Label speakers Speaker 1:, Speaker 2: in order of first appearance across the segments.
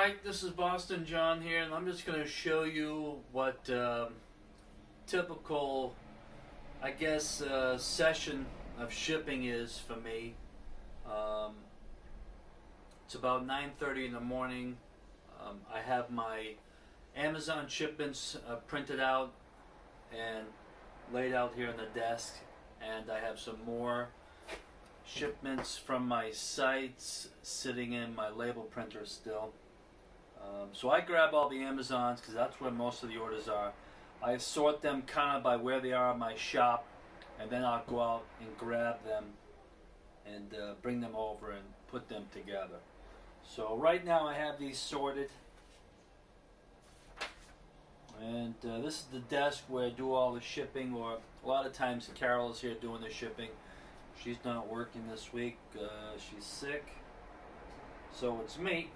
Speaker 1: Alright, this is Boston John here, and I'm just going to show you what typical, session of shipping is for me. It's about 9:30 in the morning. I have my Amazon shipments printed out and laid out here on the desk, and I have some more shipments from my sites sitting in my label printer still. So I grab all the Amazons because that's where most of the orders are. I sort them kind of by where they are in my shop, and then I'll go out and grab them and bring them over and put them together. So right now I have these sorted, and this is the desk where I do all the shipping, or a lot of times Carol is here doing the shipping. She's not working this week, she's sick, so it's me.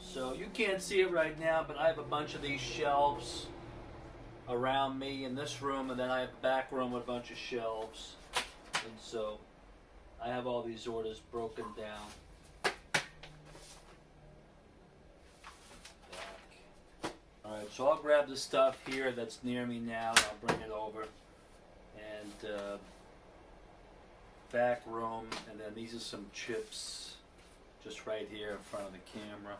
Speaker 1: So you can't see it right now, but I have a bunch of these shelves around me in this room, and then I have a back room with a bunch of shelves. And so I have all these orders broken down. Alright, so I'll grab the stuff here that's near me now, and I'll bring it over. And back room, and then these are some chips just right here in front of the camera.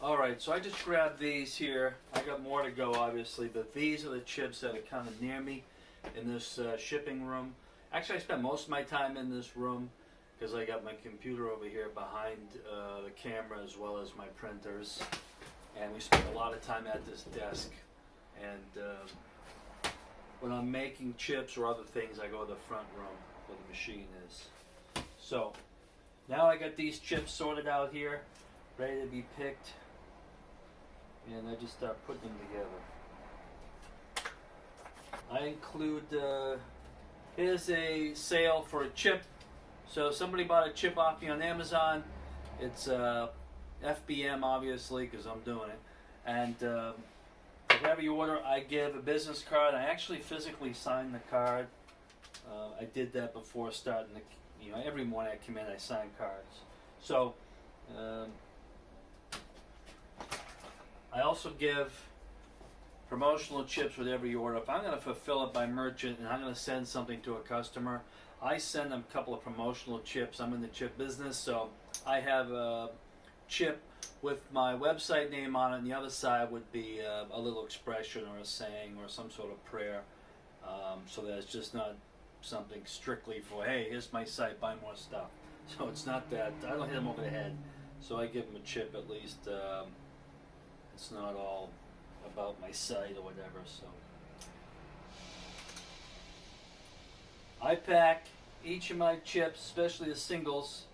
Speaker 1: Alright, so I just grabbed these here. I got more to go obviously, but these are the chips that are kind of near me in this shipping room. Actually, I spent most of my time in this room because I got my computer over here behind the camera as well as my printers. And we spend a lot of time at this desk. And when I'm making chips or other things, I go to the front room where the machine is. So now I got these chips sorted out here, ready to be picked. And I just start putting them together. I include, here's a sale for a chip. So somebody bought a chip off me on Amazon. It's FBM obviously because I'm doing it. And whatever you order, I give a business card. I actually physically sign the card. I did that before starting the, every morning I come in, I sign cards. So I also give promotional chips with every order. If I'm going to fulfill it by merchant and I'm going to send something to a customer, I send them a couple of promotional chips. I'm in the chip business, so I have a chip with my website name on it, and the other side would be a little expression or a saying or some sort of prayer, so that it's just not something strictly for, hey, here's my site, buy more stuff. So it's not that. I don't hit them over the head, so I give them a chip at least. It's not all about my site or whatever. So I pack each of my chips, especially the singles,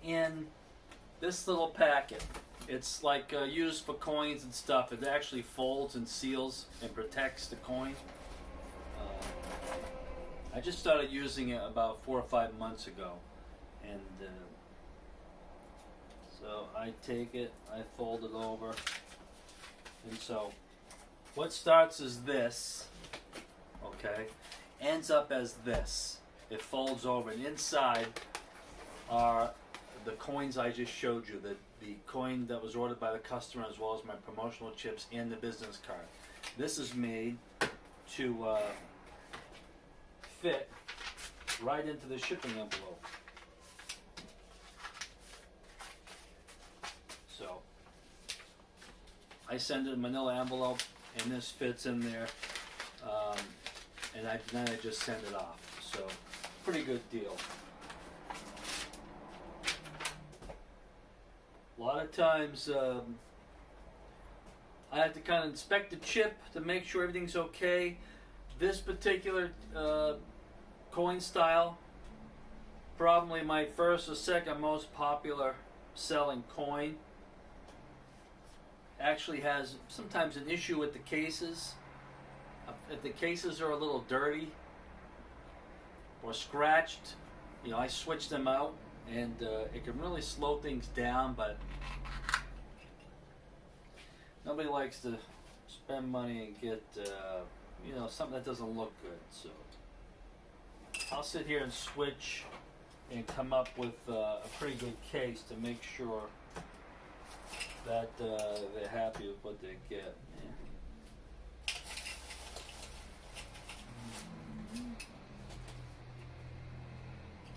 Speaker 1: in this little packet. It's like used for coins and stuff. It actually folds and seals and protects the coin. I just started using it about 4 or 5 months ago, and so I take it, I fold it over. And so what starts as this, okay, ends up as this. It folds over, and inside are the coins I just showed you, the coin that was ordered by the customer, as well as my promotional chips and the business card. This is made to fit right into the shipping envelope. So I send it in a manila envelope, and this fits in there, and then I just send it off. So, pretty good deal. A lot of times, I have to kind of inspect the chip to make sure everything's okay. This particular coin style, probably my first or second most popular selling coin. Actually has sometimes an issue with the cases. If the cases are a little dirty, or scratched, I switch them out, and it can really slow things down, but nobody likes to spend money and get something that doesn't look good. So I'll sit here and switch and come up with a pretty good case to make sure that they're happy with what they get.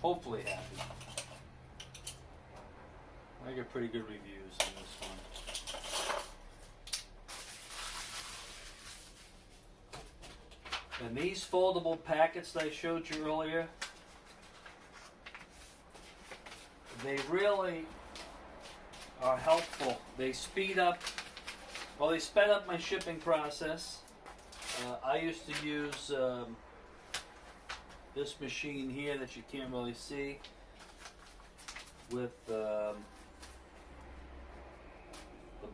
Speaker 1: Hopefully happy. I get pretty good reviews on this one. And these foldable packets that I showed you earlier, they really are helpful. They sped up my shipping process. I used to use this machine here that you can't really see with the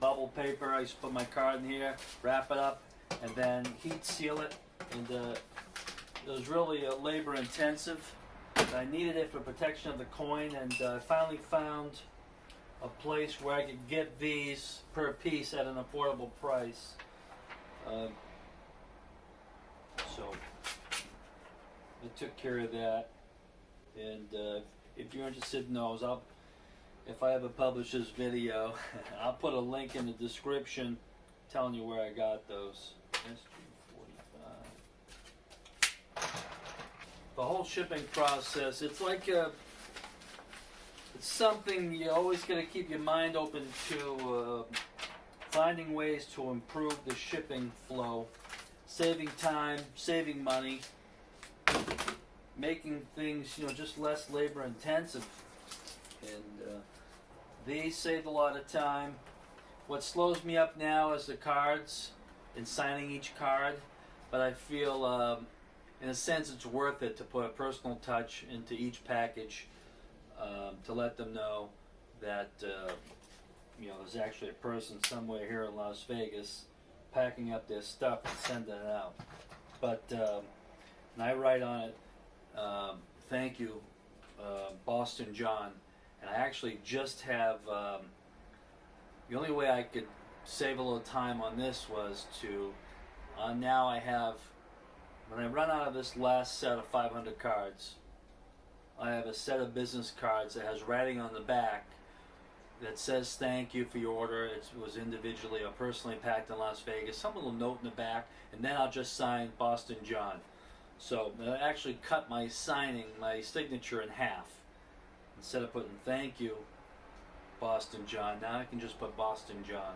Speaker 1: bubble paper. I used to put my card in here, wrap it up, and then heat seal it. And it was really labor intensive. I needed it for protection of the coin, and I finally found a place where I could get these per piece at an affordable price. So I took care of that. And if you're interested in those, if I ever publish this video, I'll put a link in the description telling you where I got those. The whole shipping process, it's like it's something you always got to keep your mind open to, finding ways to improve the shipping flow, saving time, saving money, making things just less labor intensive. And these saved a lot of time. What slows me up now is the cards and signing each card, but I feel in a sense it's worth it to put a personal touch into each package, to let them know that there's actually a person somewhere here in Las Vegas packing up their stuff and sending it out. But and I write on it, thank you, Boston John. And I actually just have, the only way I could save a little time on this was to, now I have, when I run out of this last set of 500 cards, I have a set of business cards that has writing on the back that says thank you for your order. It was individually or personally packed in Las Vegas. Some little note in the back, and then I'll just sign Boston John. So I actually cut my signature in half. Instead of putting thank you, Boston John, now I can just put Boston John.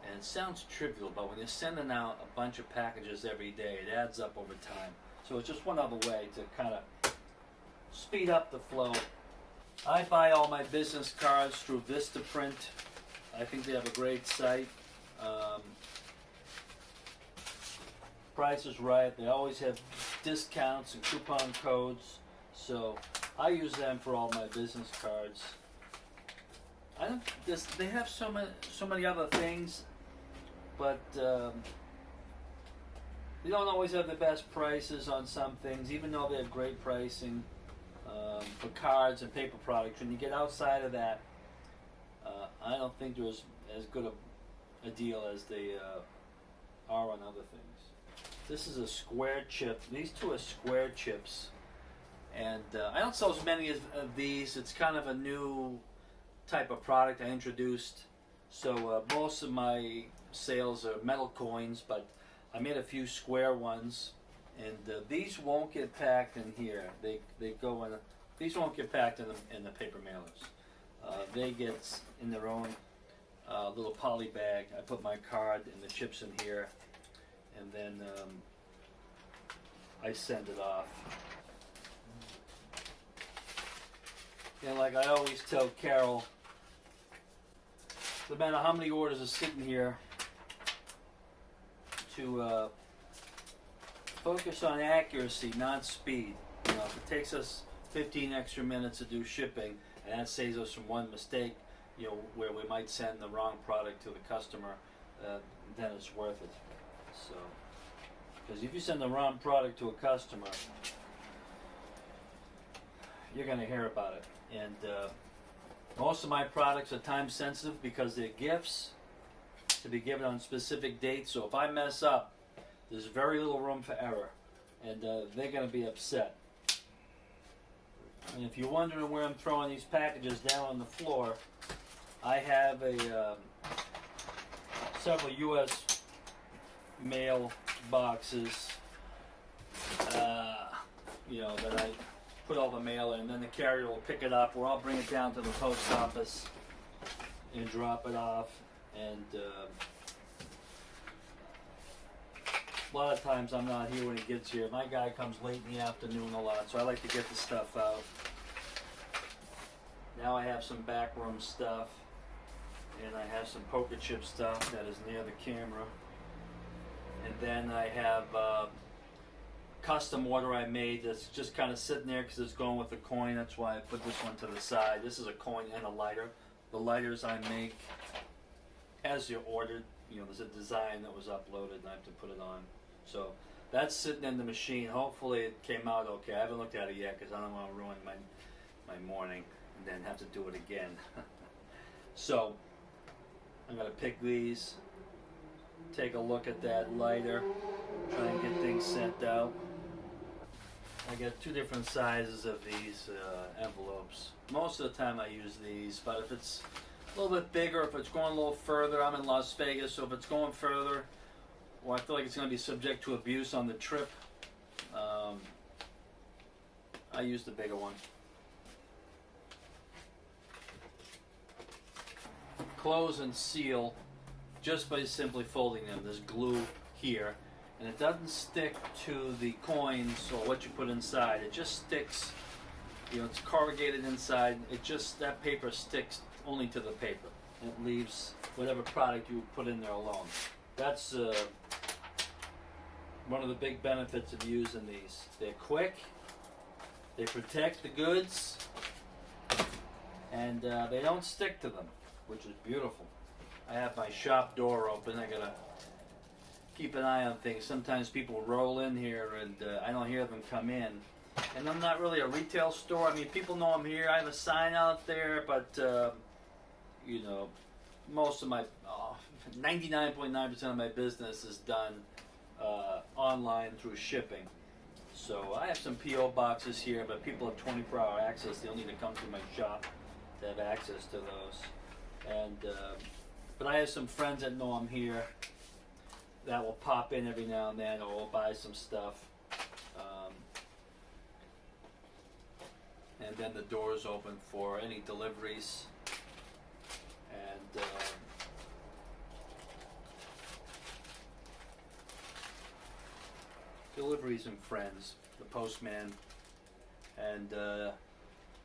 Speaker 1: And it sounds trivial, but when you're sending out a bunch of packages every day, it adds up over time. So it's just one other way to kind of speed up the flow. I buy all my business cards through Vistaprint. I think they have a great site. Price is right. They always have discounts and coupon codes. So I use them for all my business cards. They have so many other things, but they don't always have the best prices on some things, even though they have great pricing for cards and paper products. When you get outside of that, I don't think they're as good a deal as they are on other things. This is a square chip. These two are square chips. And I don't sell as many of these. It's kind of a new type of product I introduced. So most of my sales are metal coins, but I made a few square ones. And these won't get packed in here. They go in. These won't get packed in the paper mailers. They get in their own little poly bag. I put my card and the chips in here, and then I send it off. And like I always tell Carol, no matter how many orders are sitting here, to focus on accuracy, not speed. If it takes us 15 extra minutes to do shipping, and that saves us from one mistake, where we might send the wrong product to the customer, then it's worth it. So, because if you send the wrong product to a customer, you're going to hear about it. And most of my products are time sensitive because they're gifts to be given on specific dates. So if I mess up, there's very little room for error, and they're going to be upset. And if you're wondering where I'm throwing these packages down on the floor, I have several U.S. mail boxes, that I put all the mail in, and then the carrier will pick it up, or I'll bring it down to the post office and drop it off. And a lot of times I'm not here when he gets here. My guy comes late in the afternoon a lot, so I like to get the stuff out. Now I have some backroom stuff, and I have some poker chip stuff that is near the camera. And then I have custom order I made that's just kind of sitting there because it's going with the coin. That's why I put this one to the side. This is a coin and a lighter. The lighters I make as you're ordered. There's a design that was uploaded and I have to put it on. So that's sitting in the machine. Hopefully it came out okay. I haven't looked at it yet because I don't want to ruin my morning and then have to do it again. So I'm going to pick these, take a look at that lighter, try and get things sent out. I got 2 different sizes of these envelopes. Most of the time I use these, but if it's a little bit bigger, if it's going a little further, I'm in Las Vegas, so if it's going further, or I feel like it's going to be subject to abuse on the trip, I use the bigger one. Close and seal just by simply folding them. There's glue here, and it doesn't stick to the coins or what you put inside. It just sticks, it's corrugated inside. That paper sticks only to the paper. It leaves whatever product you put in there alone. That's one of the big benefits of using these. They're quick, they protect the goods, and they don't stick to them, which is beautiful. I have my shop door open. I gotta keep an eye on things. Sometimes people roll in here and I don't hear them come in. And I'm not really a retail store. I mean, people know I'm here. I have a sign out there, but most of my 99.9% of my business is done online through shipping. So I have some P.O. boxes here, but people have 24-hour access. They'll need to come to my shop to have access to those. And but I have some friends that know I'm here that will pop in every now and then, or will buy some stuff. And then the door's open for any deliveries. And deliveries and friends, the postman, and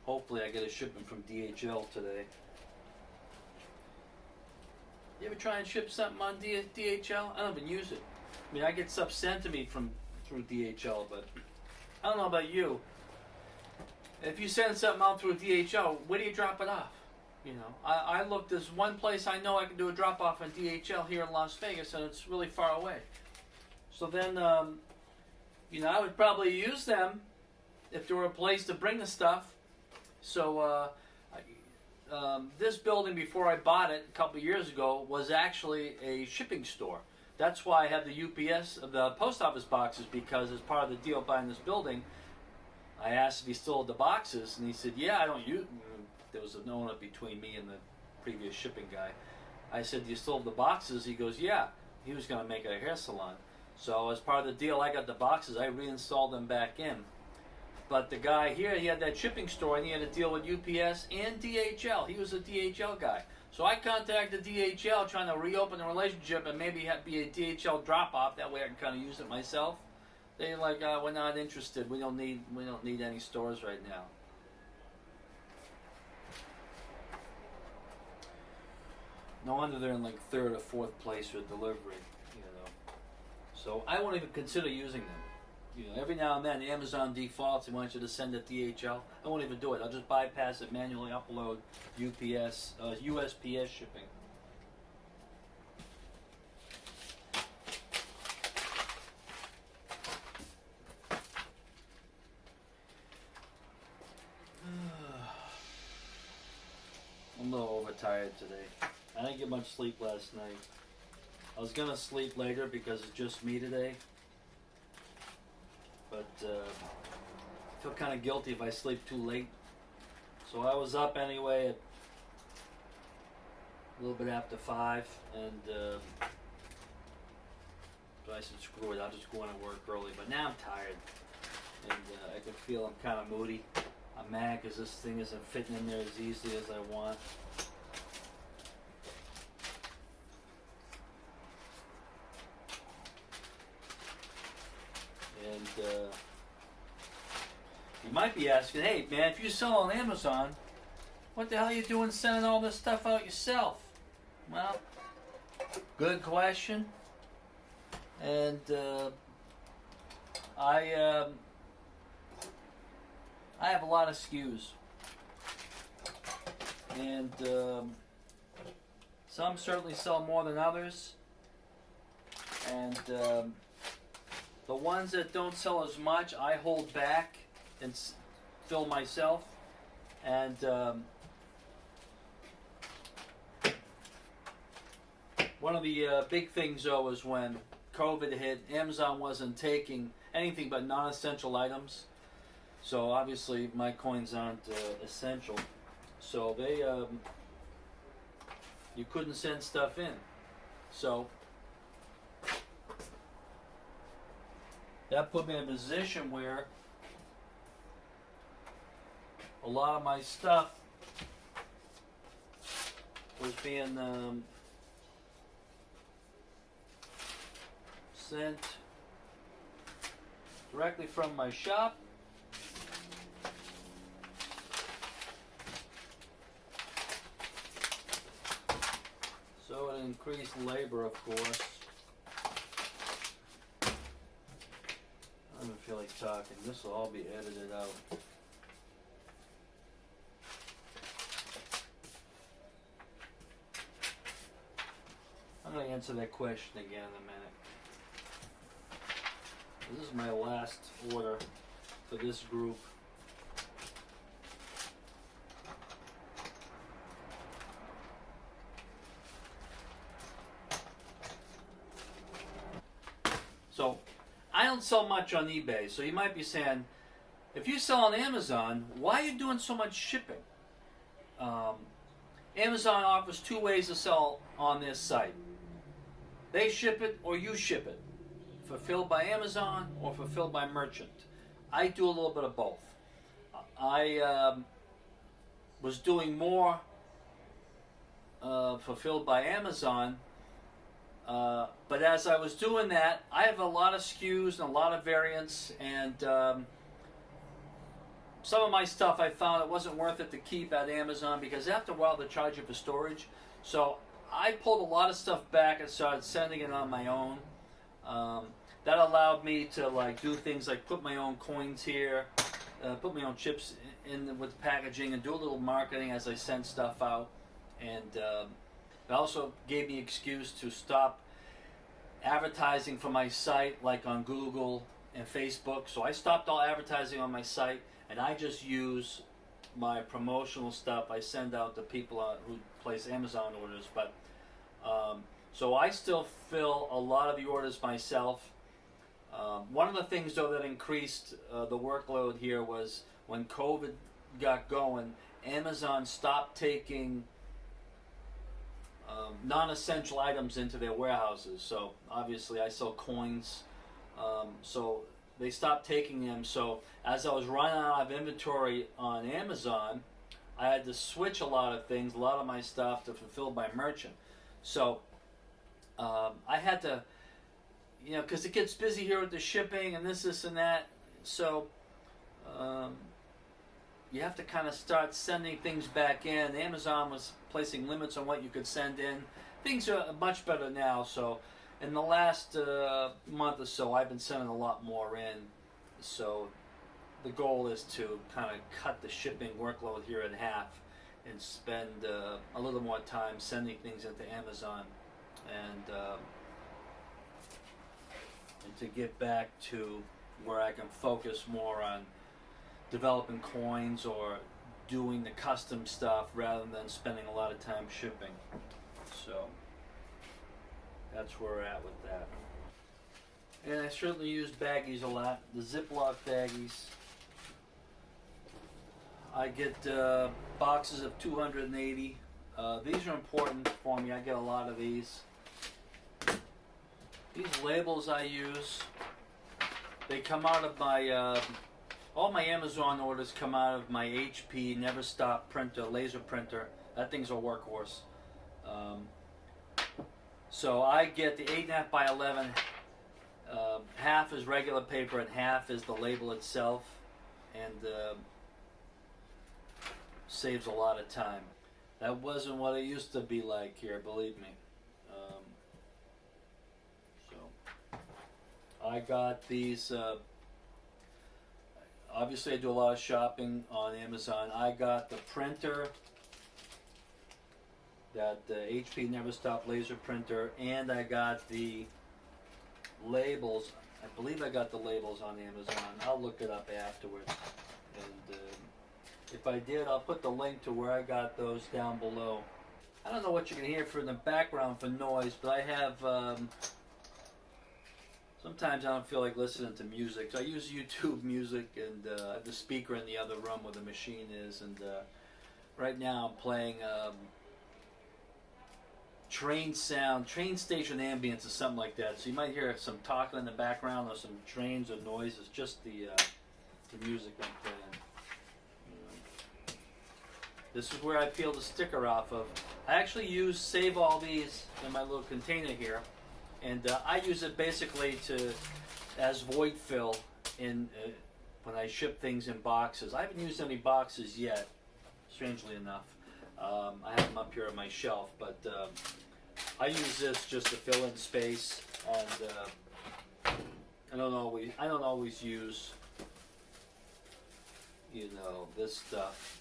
Speaker 1: hopefully I get a shipment from DHL today. You ever try and ship something on DHL? I don't even use it. I mean, I get stuff sent to me through DHL, but I don't know about you. If you send something out through DHL, where do you drop it off? I looked. There's one place I know I can do a drop off on DHL here in Las Vegas, and it's really far away. So then, I would probably use them if there were a place to bring the stuff. So this building, before I bought it a couple years ago, was actually a shipping store. That's why I have the UPS, the post office boxes, because as part of the deal buying this building, I asked if he still had the boxes, and he said, yeah, I don't use. There was a no-one between me and the previous shipping guy. I said, do you still have the boxes? He goes, yeah. He was going to make a hair salon. So as part of the deal, I got the boxes. I reinstalled them back in. But the guy here, he had that shipping store, and he had to deal with UPS and DHL. He was a DHL guy. So I contacted DHL trying to reopen the relationship and maybe have be a DHL drop-off. That way I can kind of use it myself. They're like, we're not interested. We don't need any stores right now. No wonder they're in like 3rd or 4th place with delivery, So I won't even consider using them. Every now and then Amazon defaults and wants you to send it DHL. I won't even do it. I'll just bypass it, manually upload USPS shipping. tired today. I didn't get much sleep last night. I was gonna sleep later because it's just me today, but I feel kind of guilty if I sleep too late. So I was up anyway at a little bit after 5, and so I said, screw it, I'll just go in and work early. But now I'm tired, and I can feel I'm kind of moody. I'm mad because this thing isn't fitting in there as easily as I want. And you might be asking, hey man, if you sell on Amazon, what the hell are you doing sending all this stuff out yourself? Well, good question. And I have a lot of Skus, and some certainly sell more than others, and the ones that don't sell as much I hold back and fill myself. And one of the big things though is when COVID hit, Amazon wasn't taking anything but non-essential items. So obviously my coins aren't essential. So they, you couldn't send stuff in. So that put me in a position where a lot of my stuff was being sent directly from my shop. So it increased labor, of course. I don't feel like talking. This will all be edited out. I'm going to answer that question again in a minute. This is my last order for this group. So, I don't sell much on eBay, so you might be saying, if you sell on Amazon, why are you doing so much shipping? Amazon offers 2 ways to sell on this site. They ship it or you ship it. Fulfilled by Amazon or fulfilled by merchant. I do a little bit of both. I was doing more fulfilled by Amazon, but as I was doing that, I have a lot of Skus and a lot of variants, and some of my stuff I found it wasn't worth it to keep at Amazon because after a while they charge you for storage. So I pulled a lot of stuff back and started sending it on my own. That allowed me to like do things like put my own coins here, put my own chips in with the packaging, and do a little marketing as I sent stuff out. And it also gave me an excuse to stop advertising for my site, like on Google and Facebook. So I stopped all advertising on my site, and I just use my promotional stuff I send out to people who place Amazon orders. But so I still fill a lot of the orders myself. One of the things though that increased the workload here was when COVID got going, Amazon stopped taking non-essential items into their warehouses. So obviously I sell coins, so they stopped taking them. So as I was running out of inventory on Amazon, I had to switch a lot of things, a lot of my stuff to fulfill by merchant. So I had to, you know, because it gets busy here with the shipping and this and that. So you have to kind of start sending things back in. Amazon was placing limits on what you could send in. Things are much better now. So in the last month or so, I've been sending a lot more in. So the goal is to kind of cut the shipping workload here in half and spend a little more time sending things into Amazon, and to get back to where I can focus more on developing coins or doing the custom stuff rather than spending a lot of time shipping. So that's where we're at with that. And I certainly use baggies a lot. The Ziploc baggies. I get boxes of 280. These are important for me. I get a lot of these. These labels I use, they come out of my, all my Amazon orders come out of my HP Never Stop printer, laser printer. That thing's a workhorse. So I get the 8.5 by 11. Half is regular paper and half is the label itself, and saves a lot of time. That wasn't what it used to be like here, believe me. So I got these. Obviously, I do a lot of shopping on Amazon. I got the printer, that HP Never Stop laser printer, and I got the labels. I believe I got the labels on Amazon. I'll look it up afterwards. And if I did, I'll put the link to where I got those down below. I don't know what you can hear from the background for noise, but I have, sometimes I don't feel like listening to music. So I use YouTube music, and I have the speaker in the other room where the machine is. And right now I'm playing train sound, train station ambience or something like that. So you might hear some talking in the background or some trains or noises, just the music I'm playing. This is where I peel the sticker off of. I actually save all these in my little container here, and I use it basically as void fill in when I ship things in boxes. I haven't used any boxes yet, strangely enough. I have them up here on my shelf, but I use this just to fill in space, and I don't always use, this stuff.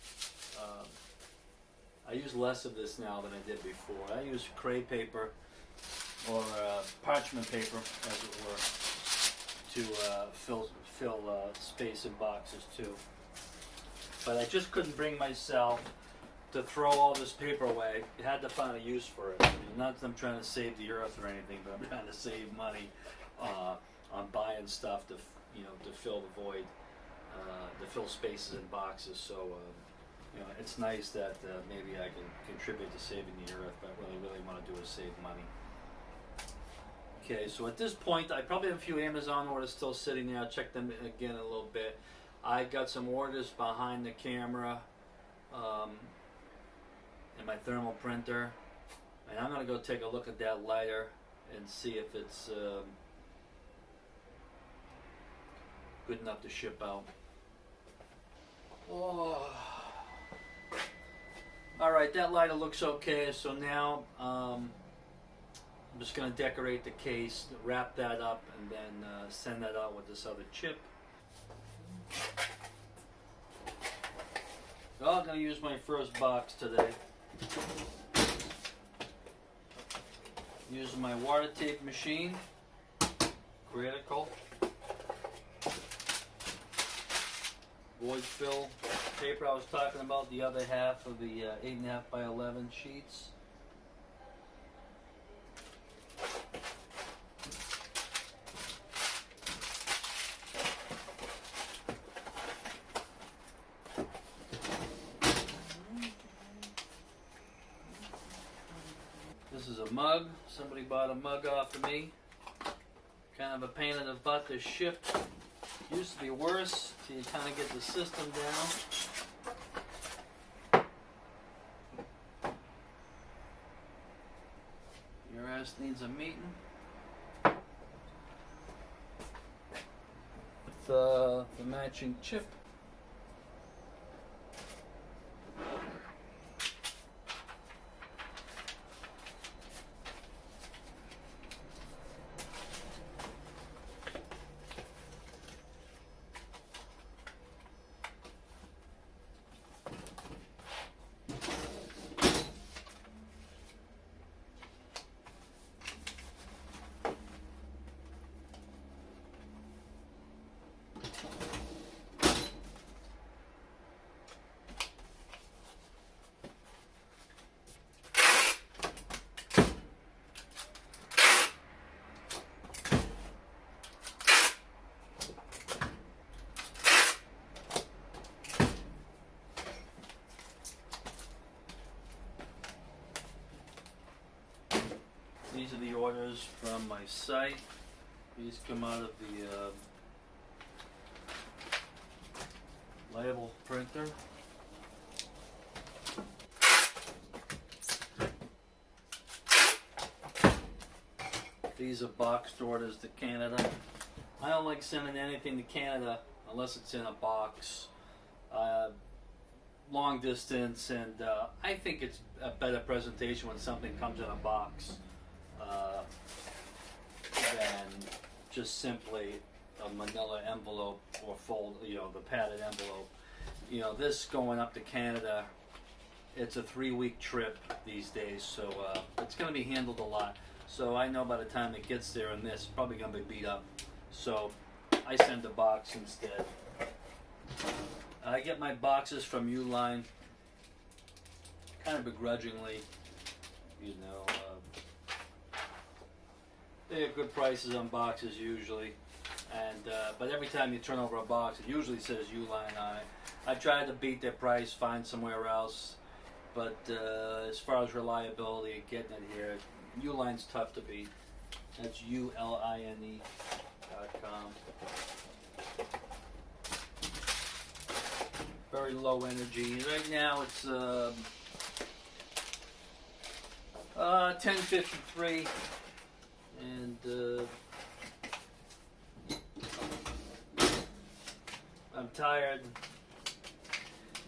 Speaker 1: I use less of this now than I did before. I use crepe paper or parchment paper, as it were, to fill space in boxes too. But I just couldn't bring myself to throw all this paper away. I had to find a use for it. Not that I'm trying to save the earth or anything, but I'm trying to save money on buying stuff to fill the void, to fill spaces in boxes. So it's nice that maybe I can contribute to saving the earth, but what I really want to do is save money. Okay, so at this point, I probably have a few Amazon orders still sitting there. I'll check them again in a little bit. I got some orders behind the camera in my thermal printer, and I'm going to go take a look at that lighter and see if it's good enough to ship out. Oh. Alright, that lighter looks okay, so now I'm just going to decorate the case, wrap that up, and then send that out with this other chip. Well, I'm going to use my first box today. Using my water tape machine, critical. Void fill paper I was talking about, the other half of the 8.5 by 11 sheets. This is a mug. Somebody bought a mug off of me. Kind of a pain in the butt to ship. Used to be worse till you kind of get the system down. Your ass needs a meeting. With the matching chip. the orders from my site. These come out of the label printer. These are boxed orders to Canada. I don't like sending anything to Canada unless it's in a box. Long distance, and I think it's a better presentation when something comes in a box than just simply a manila envelope or fold, the padded envelope. This going up to Canada, it's a 3-week trip these days, so it's going to be handled a lot. So I know by the time it gets there, and this is probably going to be beat up. So I send a box instead. I get my boxes from Uline kind of begrudgingly, they have good prices on boxes usually, and but every time you turn over a box, it usually says Uline on it. I tried to beat their price, find somewhere else, but as far as reliability, getting it here, Uline's tough to beat. That's uline.com. Very low energy. Right now it's 10:53, and I'm tired.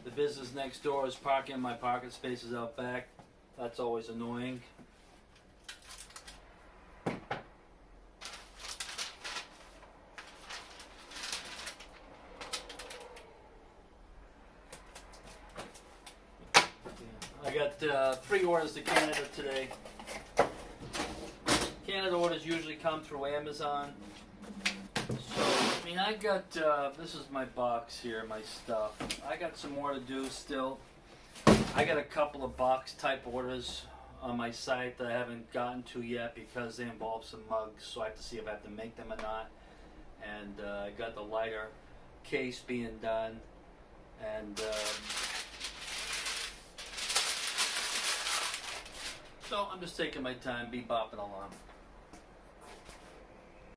Speaker 1: The business next door is parking my parking spaces out back. That's always annoying. I got 3 orders to Canada today. Canada orders usually come through Amazon. So, I got, this is my box here, my stuff. I got some more to do still. I got a couple of box type orders on my site that I haven't gotten to yet because they involve some mugs, so I have to see if I have to make them or not. And I got the lighter case being done. And so I'm just taking my time, bopping along.